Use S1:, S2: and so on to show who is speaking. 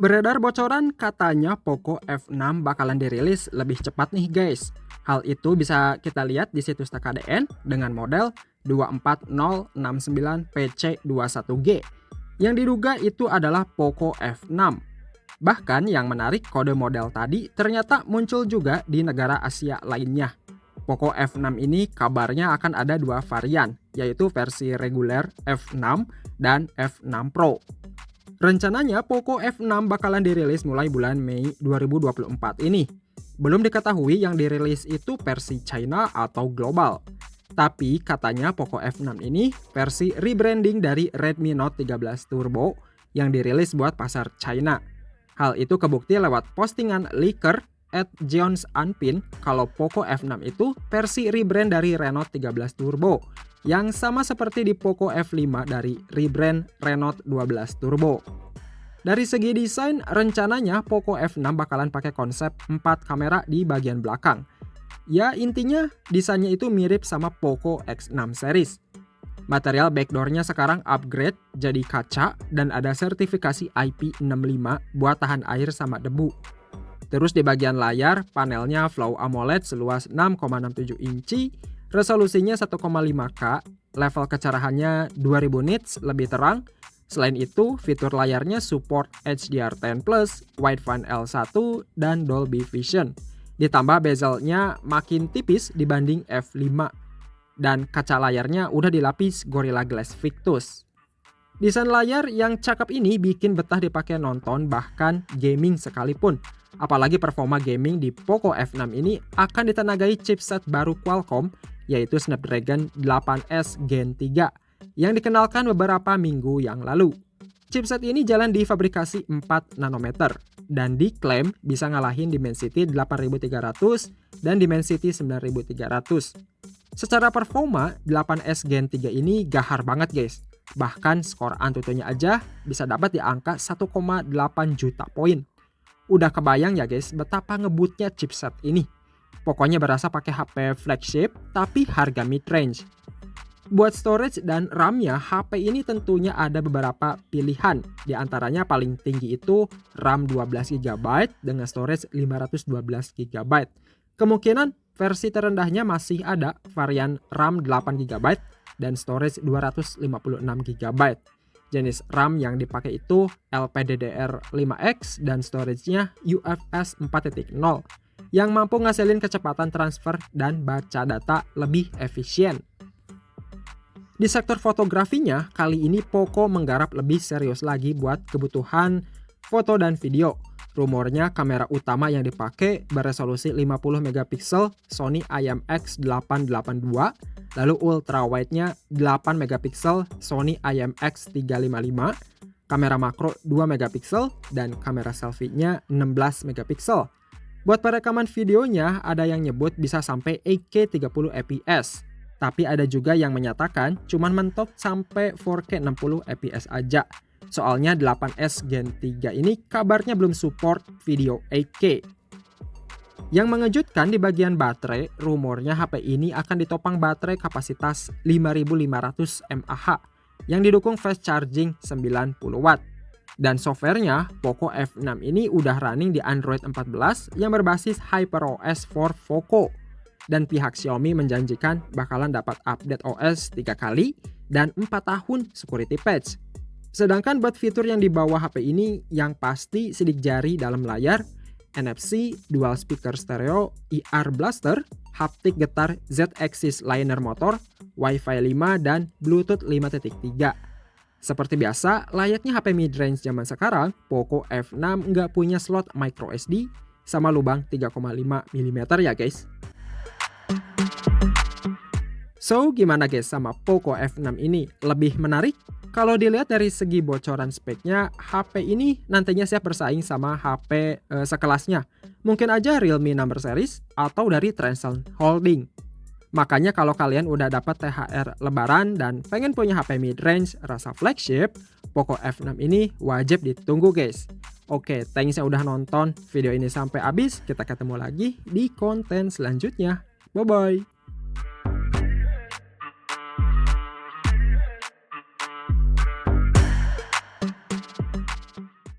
S1: Beredar bocoran katanya Poco F6 bakalan dirilis lebih cepat nih guys. Hal itu bisa kita lihat di situs TKDN dengan model 24069PC21G yang diduga itu adalah Poco F6. Bahkan yang menarik, kode model tadi ternyata muncul juga di negara Asia lainnya. Poco F6 ini kabarnya akan ada dua varian, yaitu versi reguler F6 dan F6 Pro. Rencananya Poco F6 bakalan dirilis mulai bulan Mei 2024 ini. Belum diketahui yang dirilis itu versi China atau global. Tapi katanya Poco F6 ini versi rebranding dari Redmi Note 13 Turbo yang dirilis buat pasar China. Hal itu kebukti lewat postingan leaker @JonsAnpin kalau Poco F6 itu versi rebrand dari Reno 13 Turbo yang sama seperti di Poco F5 dari rebrand Reno 12 Turbo. Dari segi desain, rencananya Poco F6 bakalan pakai konsep 4 kamera di bagian belakang. Ya intinya desainnya itu mirip sama Poco X6 series. Material backdoornya sekarang upgrade jadi kaca dan ada sertifikasi IP65 buat tahan air sama debu. Terus di bagian layar, panelnya Flow AMOLED seluas 6,67 inci, resolusinya 1,5K, level kecerahannya 2000 nits lebih terang. Selain itu, fitur layarnya support HDR10+, Wideband L1, dan Dolby Vision. Ditambah bezelnya makin tipis dibanding F5. Dan kaca layarnya udah dilapis Gorilla Glass Victus. Desain layar yang cakep ini bikin betah dipakai nonton bahkan gaming sekalipun. Apalagi performa gaming di Poco F6 ini akan ditenagai chipset baru Qualcomm yaitu Snapdragon 8S Gen 3 yang dikenalkan beberapa minggu yang lalu. Chipset ini jalan di fabrikasi 4 nanometer dan diklaim bisa ngalahin Dimensity 8300 dan Dimensity 9300. Secara performa, 8S Gen 3 ini gahar banget guys. Bahkan skor Antutunya aja bisa dapat di angka 1,8 juta poin. Udah kebayang ya guys betapa ngebutnya chipset ini. Pokoknya berasa pakai HP flagship tapi harga mid-range. Buat storage dan RAM-nya, HP ini tentunya ada beberapa pilihan. Di antaranya paling tinggi itu RAM 12GB dengan storage 512GB. Kemungkinan versi terendahnya masih ada varian RAM 8GB dan storage 256GB. Jenis RAM yang dipakai itu LPDDR5X dan storage-nya UFS 4.0 yang mampu ngasilin kecepatan transfer dan baca data lebih efisien. Di sektor fotografinya, kali ini Poco menggarap lebih serius lagi buat kebutuhan foto dan video. Rumornya kamera utama yang dipakai beresolusi 50 megapiksel Sony IMX882, lalu ultra wide-nya 8 megapiksel Sony IMX355, kamera makro 2 megapiksel dan kamera selfie-nya 16 megapiksel. Buat perekaman videonya ada yang nyebut bisa sampai 8K 30 fps, tapi ada juga yang menyatakan cuman mentok sampai 4K 60 fps aja. Soalnya 8S Gen 3 ini kabarnya belum support video 8K. Yang mengejutkan di bagian baterai, rumornya HP ini akan ditopang baterai kapasitas 5500 mAh yang didukung fast charging 90 Watt. Dan softwarenya, Poco F6 ini udah running di Android 14 yang berbasis HyperOS for Poco. Dan pihak Xiaomi menjanjikan bakalan dapat update OS 3 kali dan 4 tahun security patch. Sedangkan buat fitur yang di bawah HP ini yang pasti sidik jari dalam layar, NFC, dual speaker stereo, IR blaster, haptik getar Z-axis liner motor, Wi-Fi 5 dan Bluetooth 5.3. Seperti biasa, layaknya HP mid-range zaman sekarang, Poco F6 nggak punya slot micro SD sama lubang 3,5 mm ya guys. So, gimana guys sama Poco F6 ini? Lebih menarik? Kalau dilihat dari segi bocoran speknya, HP ini nantinya siap bersaing sama HP sekelasnya. Mungkin aja Realme Number Series atau dari Transsion Holding. Makanya kalau kalian udah dapat THR lebaran dan pengen punya HP mid-range rasa flagship, Poco F6 ini wajib ditunggu guys. Oke, thanks yang udah nonton video ini sampai habis. Kita ketemu lagi di konten selanjutnya. Bye-bye.